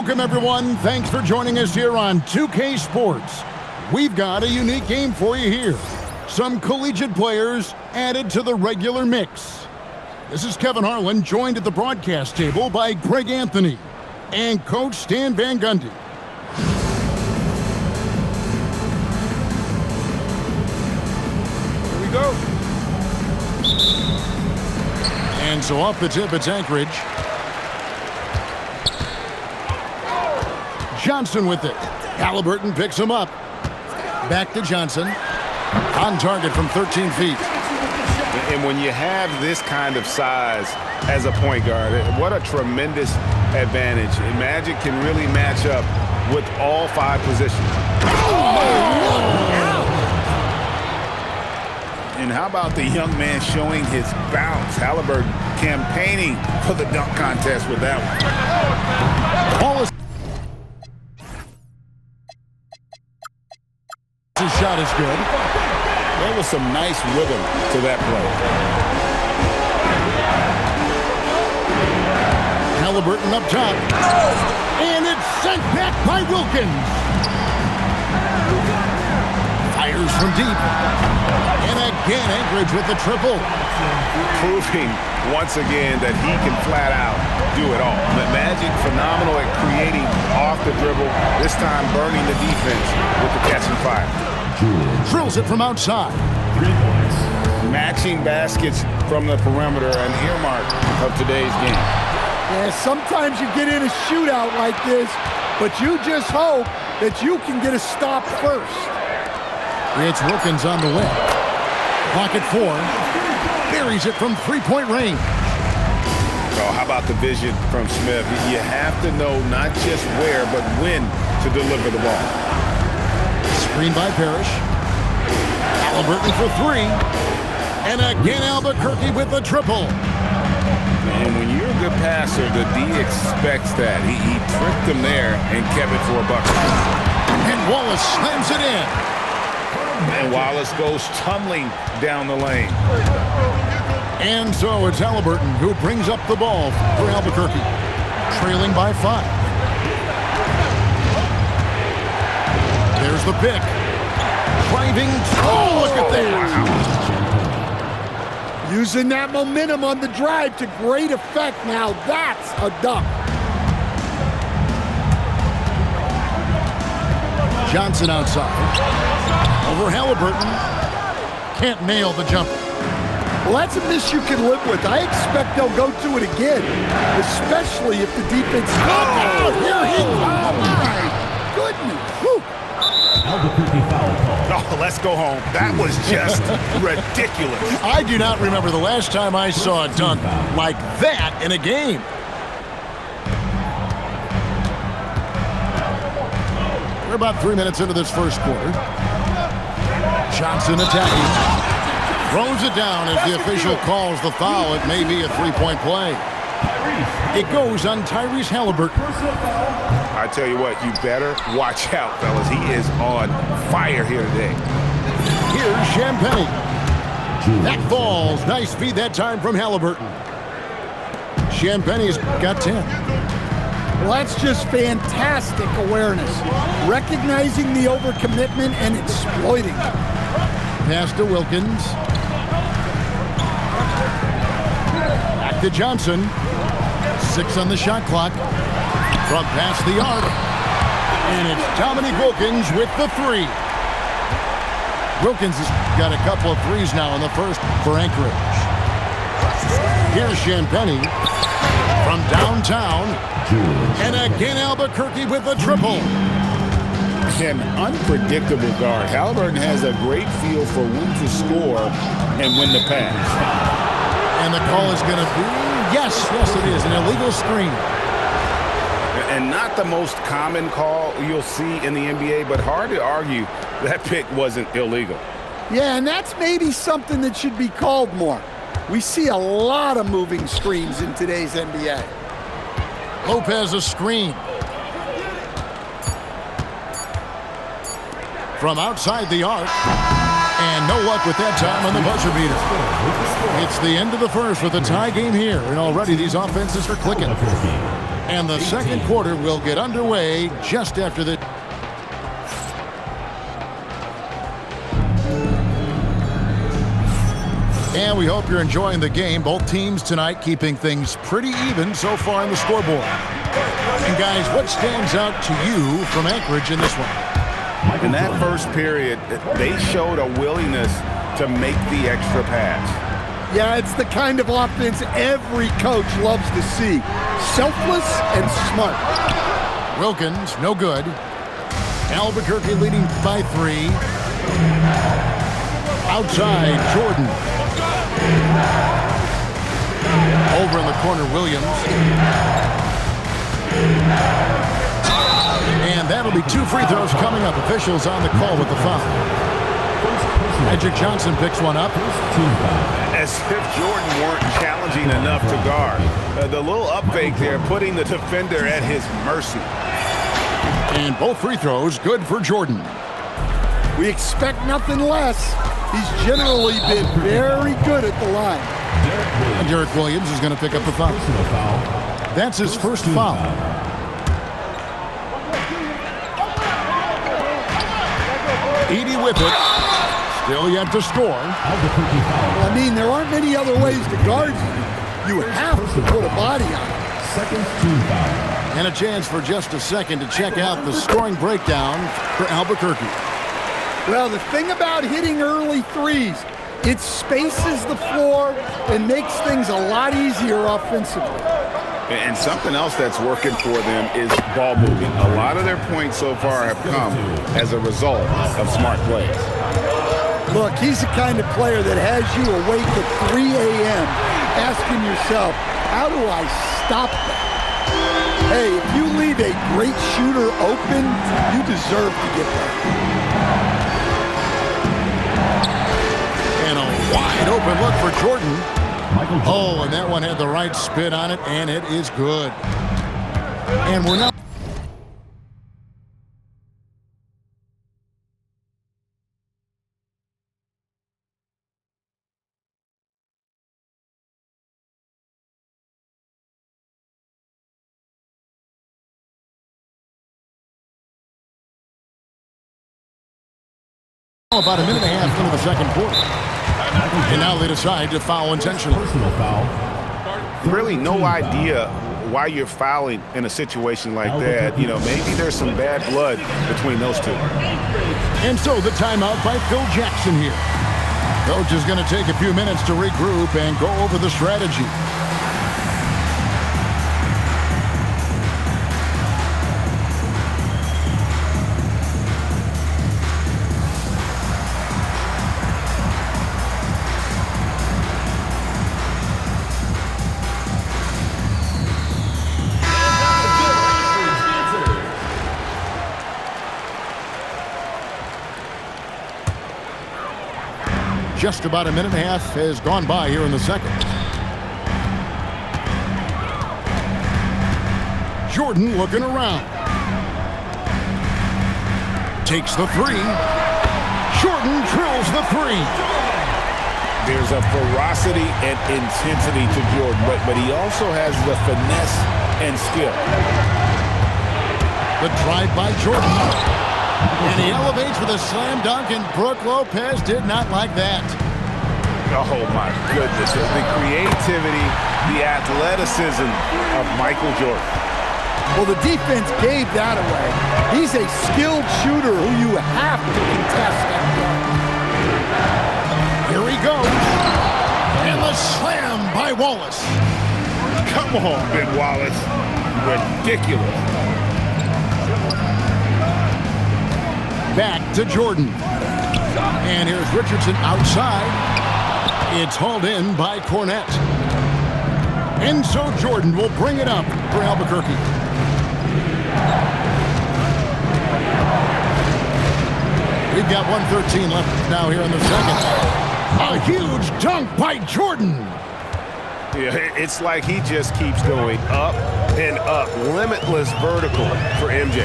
Welcome, everyone. Thanks for joining us here on 2K Sports. We've got a unique game for you here. Some collegiate players added to the regular mix. This is Kevin Harlan, joined at the broadcast table by Greg Anthony and Coach Stan Van Gundy. Here we go. And so off the tip, it's Anchorage. Johnson with it. Halliburton picks him up. Back to Johnson. On target from 13 feet. And when you have this kind of size as a point guard, what a tremendous advantage. And Magic can really match up with all 5 positions. And how about the young man showing his bounce? Halliburton campaigning for the dunk contest with that one. Wallace. His shot is good. There was some nice rhythm to that play. Halliburton up top. And it's sent back by Wilkins. Fires from deep. And again, Anchorage with the triple. Proving once again that he can flat out do it all. Magic phenomenal at creating off the dribble, this time burning the defense with the catch and fire. Drills it from outside. 3 points. Matching baskets from the perimeter, an earmark of today's game. Yeah, sometimes you get in a shootout like this, but you just hope that you can get a stop first. It's Wilkins on the wing. Pocket 4. Buries it from three-point range. Oh, how about the vision from Smith? You have to know not just where, but when to deliver the ball. Screen by Parrish. Halliburton for 3. And again, Albuquerque with the triple. And when you're a good passer, the D expects that. He tricked them there and kept it for a bucket. And Wallace slams it in. And Wallace goes tumbling down the lane. And so it's Halliburton who brings up the ball for Albuquerque. Trailing by 5. There's the pick. Driving. Oh, look at that. Using that momentum on the drive to great effect. Now that's a dunk. Johnson outside. Over Halliburton. Can't nail the jumper. Well, that's a miss you can live with. I expect they'll go to it again, especially if the defense... Oh, here he comes! comes! My goodness! Whew. Albuquerque foul call. Oh, let's go home. That was just ridiculous. I do not remember the last time I saw a dunk like that in a game. We're about 3 minutes into this first quarter. Johnson attacking. Throws it down as the official calls the foul. It may be a 3-point play. It goes on Tyrese Halliburton. I tell you what, you better watch out, fellas. He is on fire here today. Here's Champagne. That falls. Nice feed that time from Halliburton. Champagne's got 10. Well, that's just fantastic awareness. Recognizing the overcommitment and exploiting it. Pass to Wilkins. Back to Johnson. 6 on the shot clock. From past the arc. And it's Dominique Wilkins with the 3. Wilkins has got a couple of threes now in the first for Anchorage. Here's Champagne from downtown. And again, Albuquerque with a triple. An unpredictable guard. Halliburton has a great feel for when to score and when to pass. And the call is going to be, yes, it is, an illegal screen. And not the most common call you'll see in the NBA, but hard to argue that pick wasn't illegal. Yeah, and that's maybe something that should be called more. We see a lot of moving screens in today's NBA. Lopez a screen. From outside the arc. And no luck with that time on the buzzer beater. It's the end of the first with a tie game here. And already these offenses are clicking. And the second quarter will get underway just after the... And we hope you're enjoying the game. Both teams tonight keeping things pretty even so far on the scoreboard. And guys, what stands out to you from Anchorage in this one? In that first period, they showed a willingness to make the extra pass. Yeah, it's the kind of offense every coach loves to see. Selfless and smart. Wilkins, no good. Albuquerque leading by 3. Outside, Jordan. Over in the corner, Williams. And that'll be 2 free throws coming up. Officials on the call with the foul. Magic Johnson picks one up. As if Jordan weren't challenging enough to guard. The little up fake there, putting the defender at his mercy. And both free throws good for Jordan. We expect nothing less. He's generally been very good at the line. And Derek Williams is going to pick up the foul. That's his first foul. Edey with it. Still yet to score. Well, I mean, there aren't many other ways to guard you. You have to put a body on it. And a chance for just a second to check out the scoring breakdown for Albuquerque. Well, the thing about hitting early threes, it spaces the floor and makes things a lot easier offensively. And something else that's working for them is ball moving. A lot of their points so far have come as a result of smart plays. Look, he's the kind of player that has you awake at 3 a.m. asking yourself, how do I stop that? Hey, if you leave a great shooter open, you deserve to get that. And a wide open look for Jordan. Oh, and that one had the right spin on it, and it is good. And we're now... About a minute and a half into the second quarter. And now they decide to foul intentionally. Really no idea why you're fouling in a situation like that. You know, maybe there's some bad blood between those two. And so the timeout by Phil Jackson here. Coach is going to take a few minutes to regroup and go over the strategy. Just about a minute and a half has gone by here in the second. Jordan looking around. Takes the 3. Jordan drills the 3. There's a ferocity and intensity to Jordan, but he also has the finesse and skill. The drive by Jordan. And he elevates with a slam dunk, and Brook Lopez did not like that. Oh, my goodness. The creativity, the athleticism of Michael Jordan. Well, the defense gave that away. He's a skilled shooter who you have to contest that game. Here he goes. And the slam by Wallace. Come on, Ben Wallace. Ridiculous. Back to Jordan. And here's Richardson outside. It's hauled in by Cornett. And so Jordan will bring it up for Albuquerque. We've got 1:13 left now here in the second. A huge dunk by Jordan. Yeah, it's like he just keeps going up and up. Limitless vertical for MJ.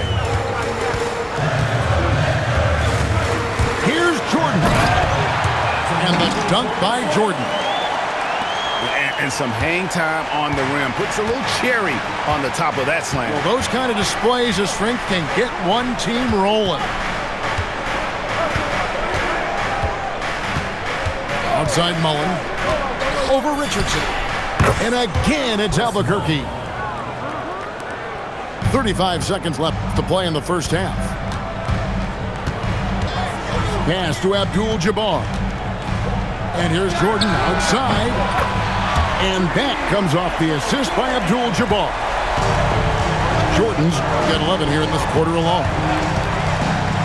Here's Jordan. And the dunk by Jordan. And some hang time on the rim. Puts a little cherry on the top of that slam. Well, those kind of displays of strength can get one team rolling. Outside Mullen. Over Richardson. And again, it's Albuquerque. 35 seconds left to play in the first half. Pass to Abdul-Jabbar. And here's Jordan outside. And that comes off the assist by Abdul-Jabbar. Jordan's got 11 here in this quarter alone.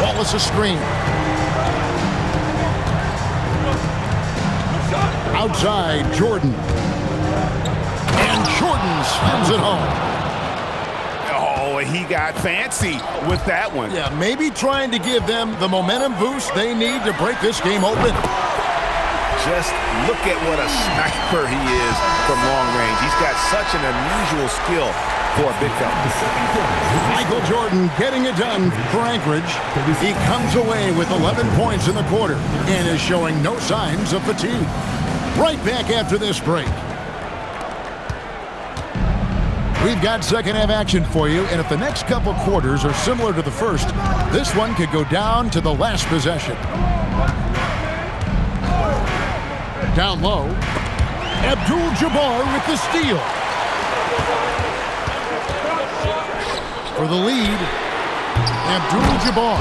Wallace a screen. Outside, Jordan. And Jordan slams it home. Oh, he got fancy with that one. Yeah, maybe trying to give them the momentum boost they need to break this game open. Just look at what a sniper he is from long range. He's got such an unusual skill for a big fella. Michael Jordan getting it done for Anchorage. He comes away with 11 points in the quarter and is showing no signs of fatigue. Right back after this break. We've got second half action for you, and if the next couple quarters are similar to the first, this one could go down to the last possession. Down low, Abdul-Jabbar with the steal. For the lead, Abdul-Jabbar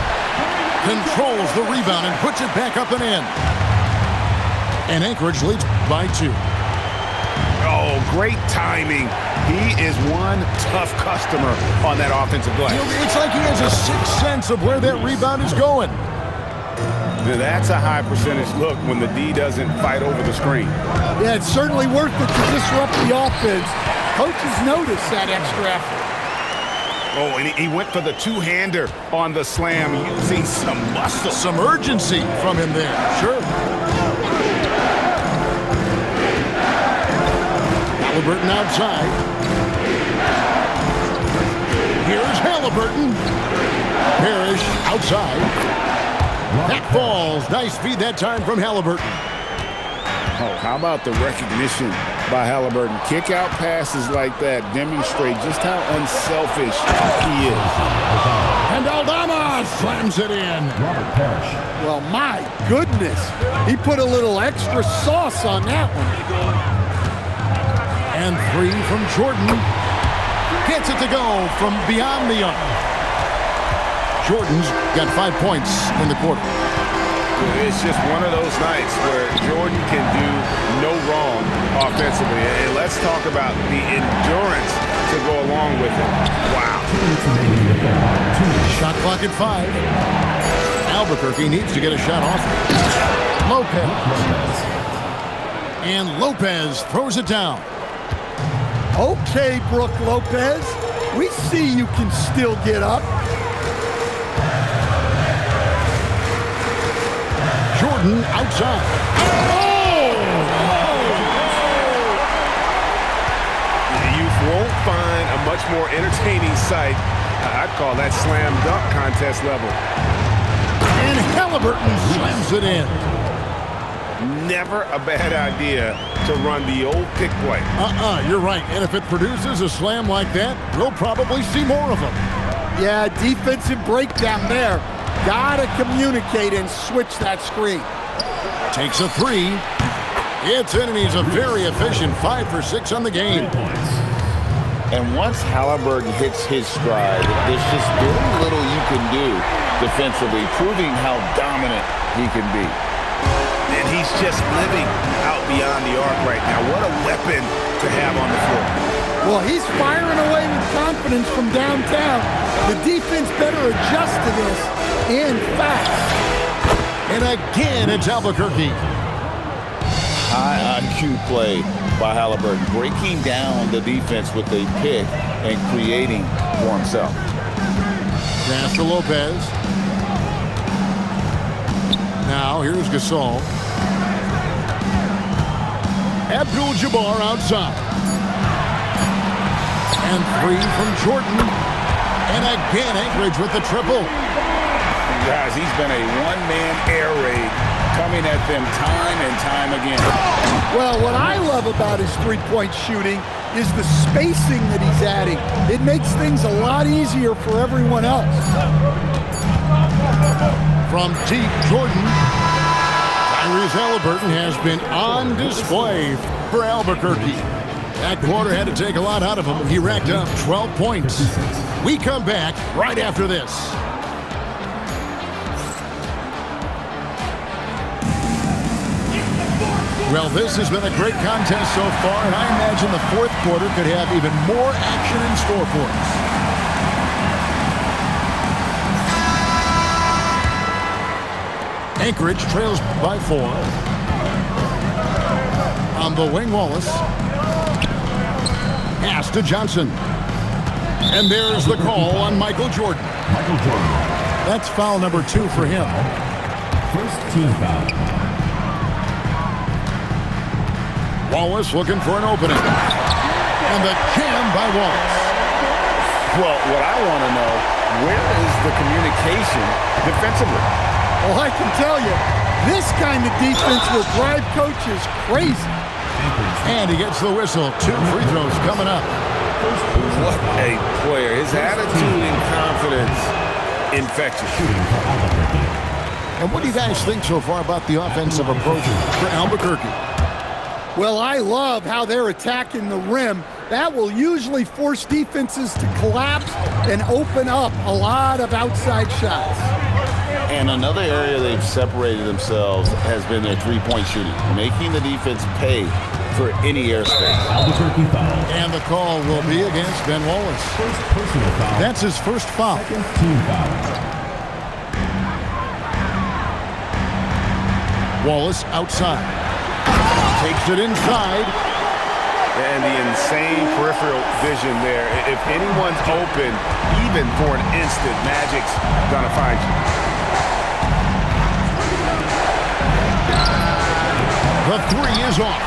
controls the rebound and puts it back up and in. And Anchorage leads by 2. Oh, great timing. He is one tough customer on that offensive glass. It's like he has a sixth sense of where that rebound is going. That's a high percentage look when the D doesn't fight over the screen. Yeah, it's certainly worth it to disrupt the offense. Coaches notice that extra effort. Oh, and he went for the two-hander on the slam using some muscle. Some urgency from him there, sure. Halliburton outside. Here's Halliburton. Parrish outside. That falls. Nice feed that time from Halliburton. Oh, how about the recognition by Halliburton? Kick-out passes like that demonstrate just how unselfish he is. And Aldama slams it in. Robert Parrish. Well, my goodness. He put a little extra sauce on that one. And 3 from Jordan. Gets it to go from beyond the arc. Jordan's got 5 points in the quarter. It's just one of those nights where Jordan can do no wrong offensively. And let's talk about the endurance to go along with it. Wow. Shot clock at 5. Albuquerque needs to get a shot off. Lopez. And Lopez throws it down. Okay, Brook Lopez. We see you can still get up. Jordan outside. Oh! You won't find a much more entertaining sight. I'd call that slam dunk contest level. And Halliburton slams it in. Never a bad idea to run the old pick play. You're right. And if it produces a slam like that, we'll probably see more of them. Yeah, defensive breakdown there. Gotta communicate and switch that screen. Takes a 3. It's in, and he's a very efficient 5 for 6 on the game. And once Halliburton hits his stride, there's just very little you can do defensively, proving how dominant he can be. And he's just living out beyond the arc right now. What a weapon to have on the floor. Well, he's firing away with confidence from downtown. The defense better adjust to this and fast. And again, it's Albuquerque. High IQ play by Halliburton, breaking down the defense with a pick and creating for himself. Pass to Lopez. Now, here's Gasol. Abdul-Jabbar outside. And 3 from Jordan. And again, Anchorage with the triple. Guys, he's been a one-man air raid coming at them time and time again. Well, what I love about his three-point shooting is the spacing that he's adding. It makes things a lot easier for everyone else. From deep, Jordan. Tyrese Halliburton has been on display for Albuquerque. That quarter had to take a lot out of him. He racked up 12 points. We come back right after this. Well, this has been a great contest so far, and I imagine the fourth quarter could have even more action in store for us. Anchorage trails by 4. On the wing, Wallace. Pass to Johnson. And there's the call on Michael Jordan. Michael Jordan. That's foul number 2 for him. First team foul. Wallace looking for an opening. And the jam by Wallace. Well, what I want to know, where is the communication defensively? Well, I can tell you, this kind of defense will drive coaches crazy. And he gets the whistle. 2 free throws coming up. What a player. His attitude and confidence infectious. And what do you guys think so far about the offensive approach for Albuquerque? Well, I love how they're attacking the rim. That will usually force defenses to collapse and open up a lot of outside shots. And another area they've separated themselves has been their three-point shooting, making the defense pay for any airspace. Albuquerque foul. And the call will be against Ben Wallace. First personal foul. That's his first foul. Second team foul. Wallace outside. Takes it inside. And the insane peripheral vision there. If anyone's open, even for an instant, Magic's gonna find you. The 3 is off.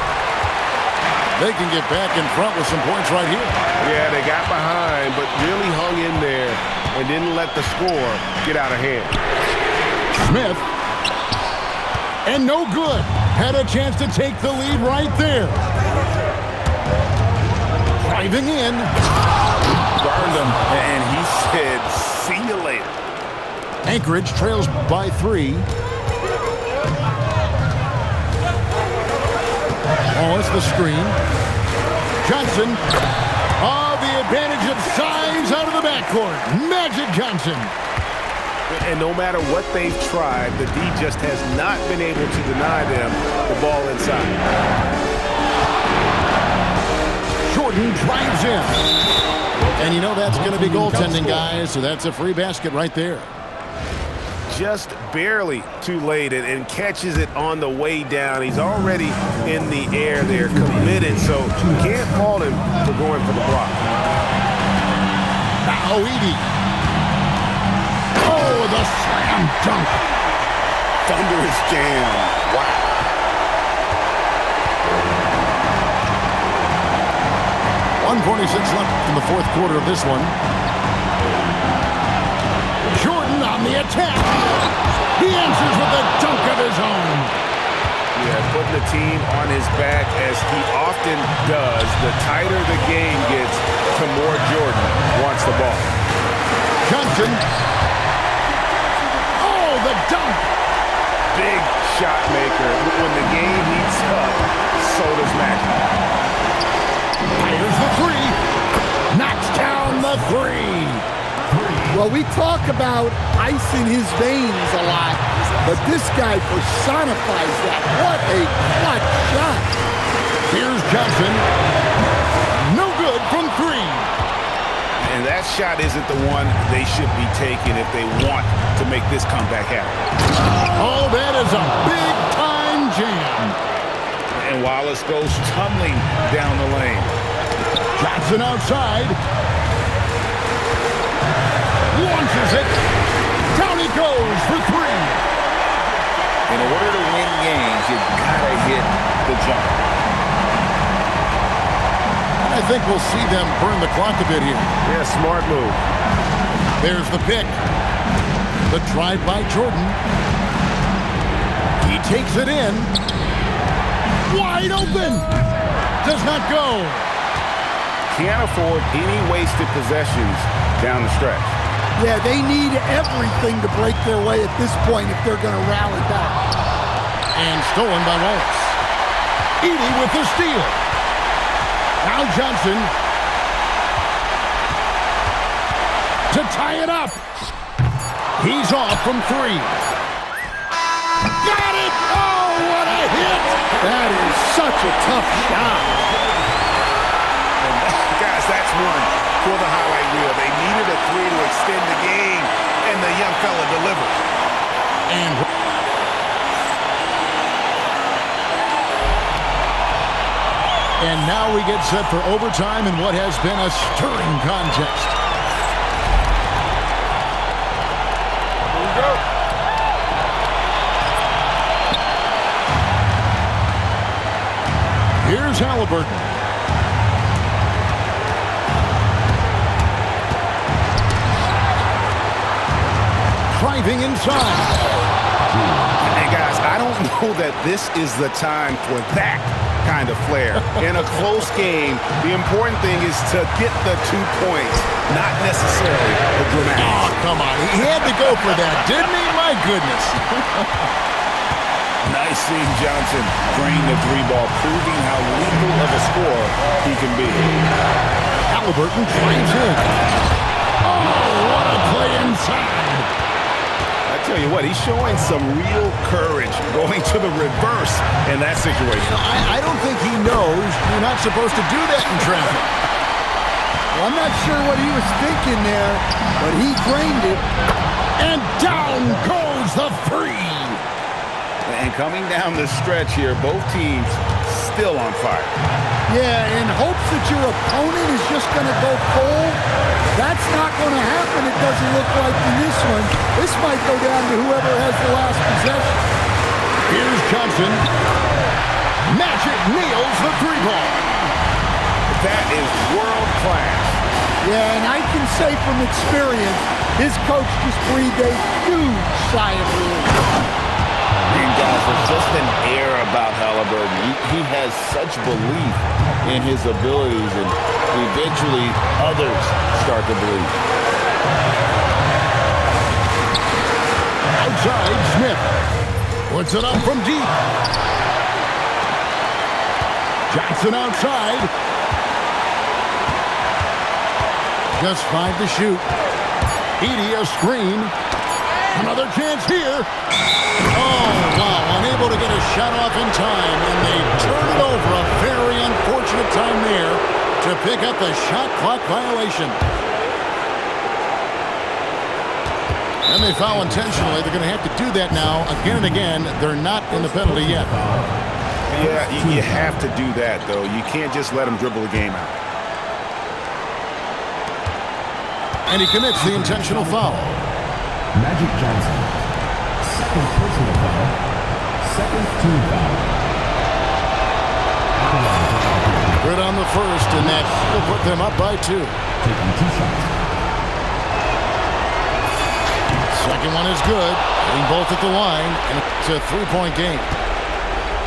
They can get back in front with some points right here. Yeah, they got behind, but really hung in there and didn't let the score get out of hand. Smith. And no good. Had a chance to take the lead right there. Driving in. Burned him, and he said, see you later. Anchorage trails by 3. Wallace the screen. Johnson. Oh, the advantage of size out of the backcourt. Magic Johnson. And no matter what they've tried, the D just has not been able to deny them the ball inside. Jordan drives in. And you know that's going to be goaltending, guys, so that's a free basket right there. Just barely too late and catches it on the way down. He's already in the air there, committed, so you can't fault him for going for the block. Oedi. Oh, the slam dunk. Thunderous jam. Wow. .146 left in the fourth quarter of this one. Jordan on the attack. He answers with a dunk of his own. Yeah, putting the team on his back as he often does. The tighter the game gets, the more Jordan wants the ball. Johnson. Oh, the dunk. Big shot maker. When the game heats up, so does Magic. Here's the 3. Knocks down the 3. Well, we talk about ice in his veins a lot, but this guy personifies that. What a clutch shot. Here's Johnson. No good from 3. And that shot isn't the one they should be taking if they want to make this comeback happen. Oh, that is a big-time jam. And Wallace goes tumbling down the lane. Johnson outside. Launches it. Down he goes for 3. In order to win games, you've got to hit the jump. I think we'll see them burn the clock a bit here. Yeah, smart move. There's the pick. The drive by Jordan. He takes it in. Wide open. Does not go. Can't afford any wasted possessions down the stretch. Yeah, they need everything to break their way at this point if they're going to rally back. And stolen by Wallace. Edey with the steal. Now Johnson to tie it up. He's off from 3. Got it! Oh, what a hit! That is such a tough shot. Guys, that's one for the highlight reel. They needed a 3 to extend the game, and the young fella delivered. And now we get set for overtime in what has been a stirring contest. Here we go. Here's Halliburton. Driving inside. And guys, I don't know that this is the time for that kind of flair. In a close game, the important thing is to get the 2 points, not necessarily the dramatic. Oh, come on. He had to go for that, didn't he? My goodness. Nice seeing Johnson drain the 3-ball, proving how lethal of a scorer he can be. Halliburton drives in. Oh, what a play inside. I tell you what, he's showing some real courage going to the reverse in that situation. I don't think he knows you're not supposed to do that in traffic. Well, I'm not sure what he was thinking there, but he drained it. And down goes the 3. And coming down the stretch here, both teams still on fire. Yeah, in hopes that your opponent is just going to go cold. That's not going to happen, it doesn't look like in this one. This might go down to whoever has the last possession. Here's Johnson. Magic nails the 3-ball. That is world class. Yeah, and I can say from experience, his coach just breathed a huge sigh of relief. And guys, there's just an air about Halliburton. He has such belief in his abilities, and eventually others start to believe. Outside, Smith puts it up from deep. Johnson outside. Just 5 to shoot. Edey a screen. Another chance here. Oh, wow. Unable to get a shot off in time, and they turn it over. A very unfortunate time there to pick up the shot clock violation. And they foul intentionally. They're going to have to do that now again and again. They're not in the penalty yet. Yeah, you have to do that, though. You can't just let them dribble the game out. And he commits the intentional foul. Magic Johnson. Second personal foul. Second team foul. Good on the first, and that will put them up by 2. Taking 2 shots. Second one is good. Hitting both at the line, and it's a 3-point game.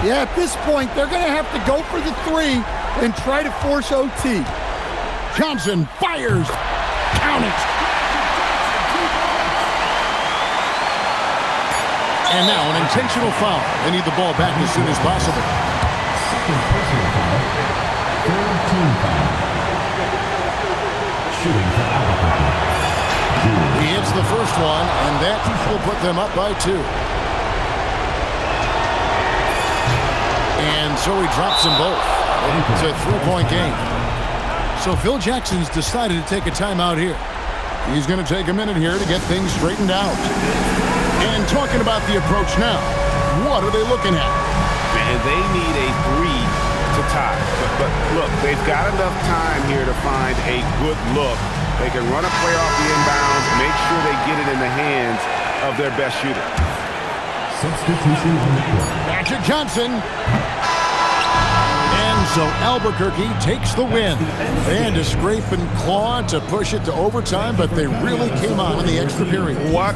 Yeah, at this point, they're going to have to go for the 3 and try to force OT. Johnson fires. Count it. And now an intentional foul. They need the ball back as soon as possible. Second personal foul. Third team foul. Shooting for Albuquerque. He hits the first one, and that will put them up by 2. And so he drops them both. It's a 3-point game. So Phil Jackson's decided to take a timeout here. He's going to take a minute here to get things straightened out. And talking about the approach now, what are they looking at? And they need a 3 to tie. But look, they've got enough time here to find a good look. They can run a play off the inbounds, make sure they get it in the hands of their best shooter. Substitution on the court. Magic Johnson. And so Albuquerque takes the win. They had to scrape and claw to push it to overtime, but they really came on in the extra period. What